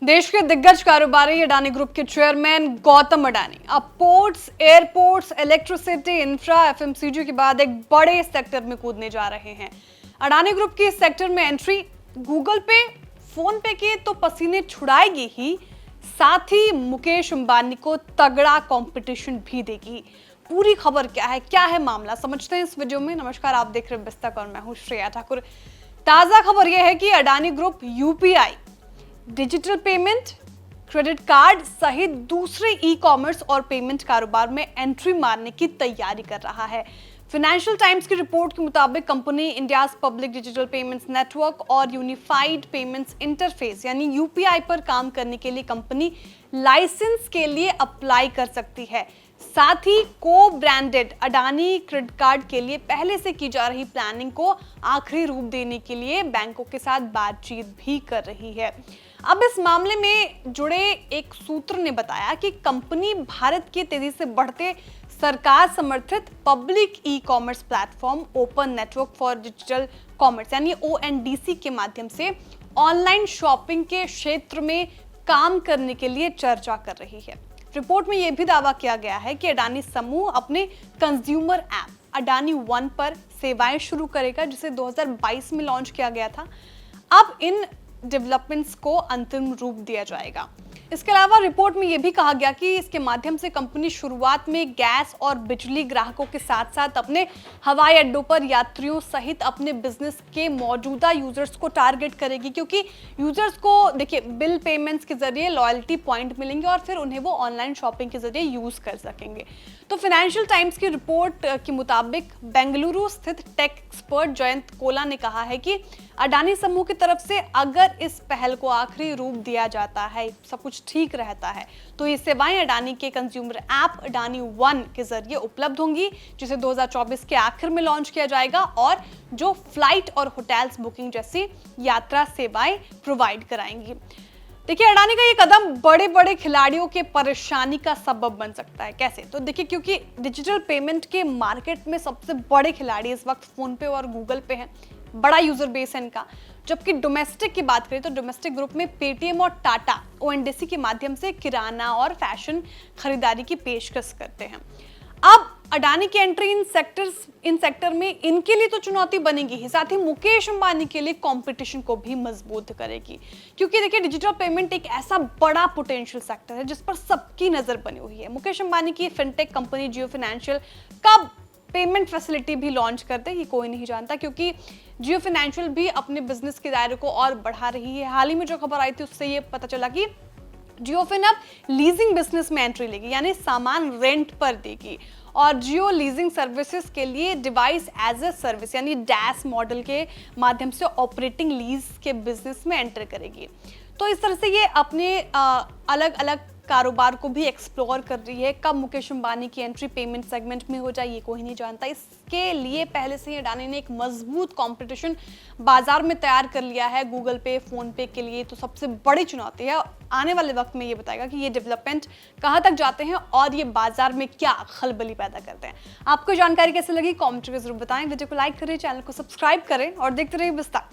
देश के दिग्गज कारोबारी अडानी ग्रुप के चेयरमैन गौतम अडानी अब ports, airports, electricity, infra, FMCG के बाद एक बड़े सेक्टर में कूदने जा रहे हैं। अडानी ग्रुप की इस सेक्टर में एंट्री गूगल पे, फोन पे के तो पसीने छुड़ाएगी ही, साथ ही मुकेश अंबानी को तगड़ा कंपटीशन भी देगी। पूरी खबर क्या है मामला, समझते हैं इस वीडियो में। नमस्कार, आप देख रहे हैं बिस्तक और मैं हूं श्रेया ठाकुर। ताजा खबर यह है कि Adani group UPI, digital payment, credit card सहित दूसरे ई कॉमर्स और पेमेंट कारोबार में एंट्री मारने की तैयारी कर रहा है। फाइनेंशियल टाइम्स की रिपोर्ट के मुताबिक company India's public digital payments network और यूनिफाइड पेमेंट्स इंटरफेस यानी यूपीआई पर काम करने के लिए कंपनी लाइसेंस के लिए अप्लाई कर सकती है। साथ ही को ब्रांडेड अडानी क्रेडिट कार्ड के लिए पहले से की जा रही प्लानिंग को आखिरी रूप देने के लिए बैंकों के साथ बातचीत भी कर रही है। अब इस मामले में जुड़े एक सूत्र ने बताया कि कंपनी भारत के तेजी से बढ़ते सरकार समर्थित public e commerce platform open network for digital commerce यानी ONDC के माध्यम से ऑनलाइन शॉपिंग के क्षेत्र में काम करने के लिए चर्चा कर रही है। रिपोर्ट में यह भी दावा किया गया है कि अडानी समूह अपने कंज्यूमर ऐप अडानी वन पर सेवाएं शुरू करेगा, जिसे 2022 में लॉन्च किया गया था। अब इन डेवलपमेंट्स को अंतिम रूप दिया जाएगा। इसके अलावा रिपोर्ट में यह भी कहा गया कि इसके माध्यम से कंपनी शुरुआत में गैस और बिजली ग्राहकों के साथ साथ अपने हवाई अड्डों पर यात्रियों सहित अपने बिजनेस के मौजूदा यूजर्स को टारगेट करेगी, क्योंकि यूजर्स को देखिए बिल पेमेंट्स के जरिए लॉयल्टी पॉइंट मिलेंगे और फिर उन्हें वो ऑनलाइन शॉपिंग के जरिए यूज कर सकेंगे। तो फाइनेंशियल टाइम्स की रिपोर्ट के मुताबिक बेंगलुरु स्थित टेक एक्सपर्ट जयंत कोला ने कहा है कि अडानी समूह की तरफ से अगर इस पहल को आखिरी रूप दिया जाता है, सब कुछ ठीक रहता है, तो ये सेवाएं अडानी के कंज्यूमर ऐप अडानी वन के जरिए उपलब्ध होंगी, जिसे 2024 के आखिर में लॉन्च किया जाएगा और जो फ्लाइट और होटल्स बुकिंग जैसी यात्रा सेवाएं प्रोवाइड कराएंगी। देखिए, अडानी का ये कदम बड़े बड़े खिलाड़ियों के परेशानी का सबब बन सकता है। कैसे? तो देखिए, क्योंकि डिजिटल पेमेंट के मार्केट में सबसे बड़े खिलाड़ी इस वक्त फोन पे और गूगल पे हैं, बड़ा यूजर बेस है इनका। जबकि डोमेस्टिक की बात करें तो डोमेस्टिक ग्रुप में पेटीएम और टाटा ONDC के माध्यम से किराना और फैशन खरीदारी की पेशकश करते हैं। अब अडानी की एंट्री इन सेक्टर में इनके लिए तो चुनौती बनेगी ही, साथ ही मुकेश अंबानी के लिए कंपटीशन को भी मजबूत करेगी। क्योंकि देखिए, डिजिटल पेमेंट एक ऐसा बड़ा पोटेंशियल सेक्टर है जिस पर सबकी नजर बनी हुई है। मुकेश अंबानी की फिनटेक कंपनी जियो फाइनेंशियल कब पेमेंट फैसिलिटी भी लॉन्च करते ही कोई नहीं जानता, क्योंकि जियो फाइनेंशियल भी अपने बिजनेस के दायरे को और बढ़ा रही है। हाल ही में जो खबर आई थी उससे ये पता चला कि जियो फिन अब लीजिंग बिजनेस में एंट्री लेगी, यानी सामान रेंट पर देगी और जियो लीजिंग सर्विसेज के लिए डिवाइस एज ए सर्विस यानी डैश मॉडल के माध्यम से ऑपरेटिंग लीज के बिजनेस में एंटर करेगी। तो इस तरह से ये अपने अलग अलग कारोबार को भी एक्सप्लोर कर रही है। कब मुकेश अंबानी की एंट्री पेमेंट सेगमेंट में हो जाए ये कोई नहीं जानता। इसके लिए पहले से ही अडानी ने एक मजबूत कंपटीशन बाजार में तैयार कर लिया है गूगल पे, फोन पे के लिए। तो सबसे बड़ी चुनौती है आने वाले वक्त में ये बताएगा कि ये डेवलपमेंट कहाँ तक जाते हैं और ये बाजार में क्या खलबली पैदा करते हैं। आपको जानकारी कैसे लगी कमेंट करके जरूर बताएं। वीडियो को लाइक करें, चैनल को सब्सक्राइब करें और देखते रहिए बिस्तार।